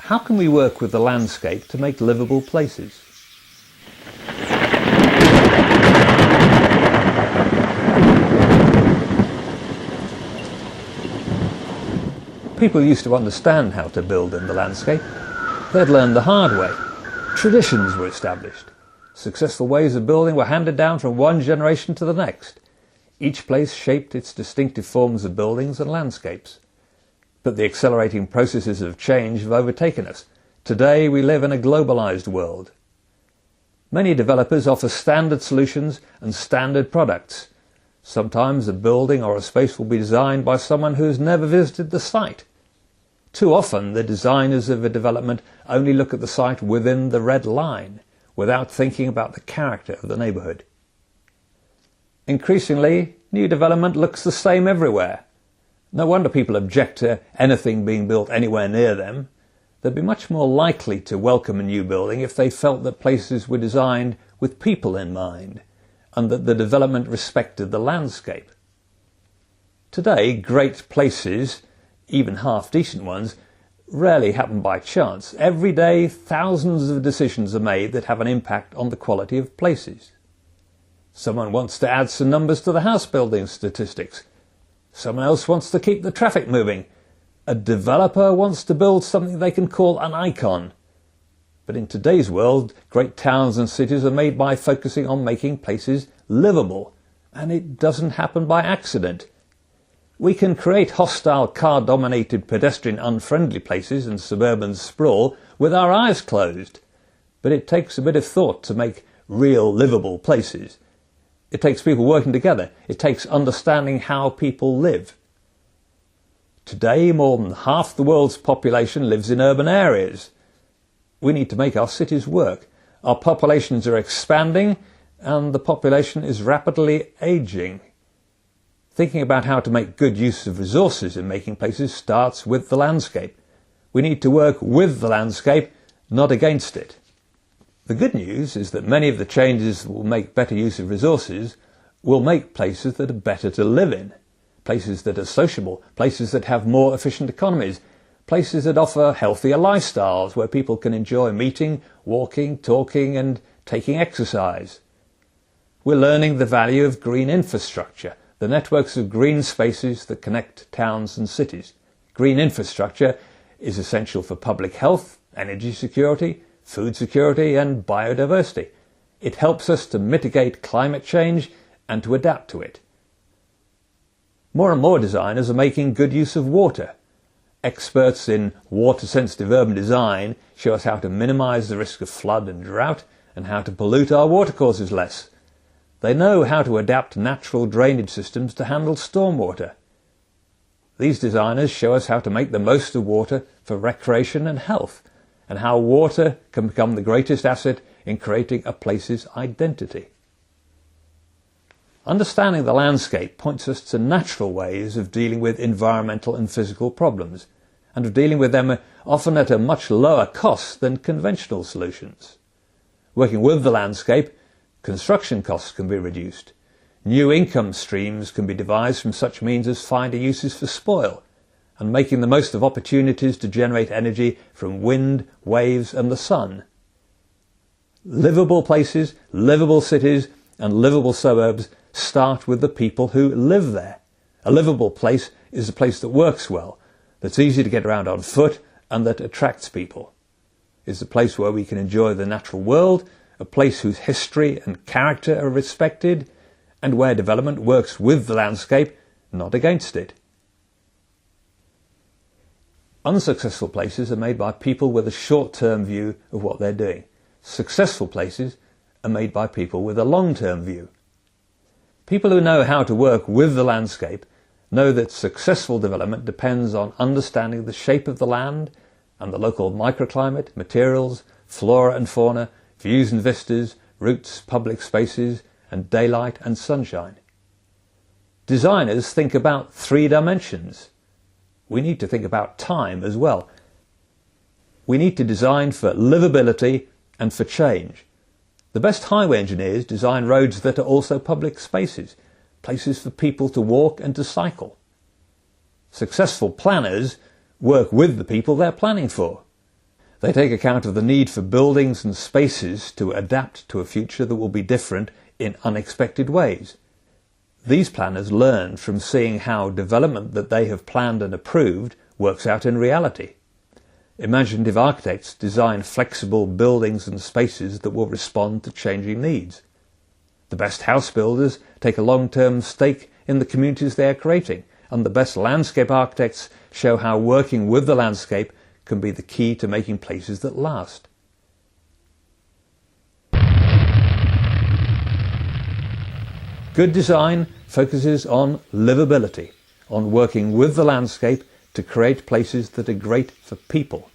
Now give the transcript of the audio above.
How can we work with the landscape to make livable places? People used to understand how to build in the landscape. They'd learned the hard way. Traditions were established. Successful ways of building were handed down from one generation to the next. Each place shaped its distinctive forms of buildings and landscapes. But the accelerating processes of change have overtaken us. Today we live in a globalized world. Many developers offer standard solutions and standard products. Sometimes a building or a space will be designed by someone who has never visited the site. Too often the designers of a development only look at the site within the red line, without thinking about the character of the neighbourhood. Increasingly, new development looks the same everywhere. No wonder people object to anything being built anywhere near them. They'd be much more likely to welcome a new building if they felt that places were designed with people in mind, and that the development respected the landscape. Today, great places, even half-decent ones, rarely happen by chance. Every day, thousands of decisions are made that have an impact on the quality of places. Someone wants to add some numbers to the house building statistics. Someone else wants to keep the traffic moving. A developer wants to build something they can call an icon. But in today's world, great towns and cities are made by focusing on making places livable. And it doesn't happen by accident. We can create hostile, car-dominated, pedestrian-unfriendly places and suburban sprawl with our eyes closed. But it takes a bit of thought to make real livable places. It takes people working together. It takes understanding how people live. Today, more than half the world's population lives in urban areas. We need to make our cities work. Our populations are expanding and the population is rapidly aging. Thinking about how to make good use of resources in making places starts with the landscape. We need to work with the landscape, not against it. The good news is that many of the changes that will make better use of resources will make places that are better to live in, places that are sociable, places that have more efficient economies, places that offer healthier lifestyles where people can enjoy meeting, walking, talking and taking exercise. We're learning the value of green infrastructure, the networks of green spaces that connect towns and cities. Green infrastructure is essential for public health, energy security, food security and biodiversity. It helps us to mitigate climate change and to adapt to it. More and more designers are making good use of water. Experts in water-sensitive urban design show us how to minimise the risk of flood and drought and how to pollute our watercourses less. They know how to adapt natural drainage systems to handle stormwater. These designers show us how to make the most of water for recreation and health, and how water can become the greatest asset in creating a place's identity. Understanding the landscape points us to natural ways of dealing with environmental and physical problems, and of dealing with them often at a much lower cost than conventional solutions. Working with the landscape, construction costs can be reduced. New income streams can be devised from such means as finding uses for spoil, and making the most of opportunities to generate energy from wind, waves and the sun. Livable places, livable cities and livable suburbs start with the people who live there. A livable place is a place that works well, that's easy to get around on foot and that attracts people. It's a place where we can enjoy the natural world, a place whose history and character are respected, and where development works with the landscape, not against it. Unsuccessful places are made by people with a short-term view of what they're doing. Successful places are made by people with a long-term view. People who know how to work with the landscape know that successful development depends on understanding the shape of the land and the local microclimate, materials, flora and fauna, views and vistas, routes, public spaces, and daylight and sunshine. Designers think about 3 dimensions. We need to think about time as well. We need to design for livability and for change. The best highway engineers design roads that are also public spaces, places for people to walk and to cycle. Successful planners work with the people they're planning for. They take account of the need for buildings and spaces to adapt to a future that will be different in unexpected ways. These planners learn from seeing how development that they have planned and approved works out in reality. Imaginative architects design flexible buildings and spaces that will respond to changing needs. The best house builders take a long-term stake in the communities they are creating, and the best landscape architects show how working with the landscape can be the key to making places that last. Good design focuses on livability, on working with the landscape to create places that are great for people.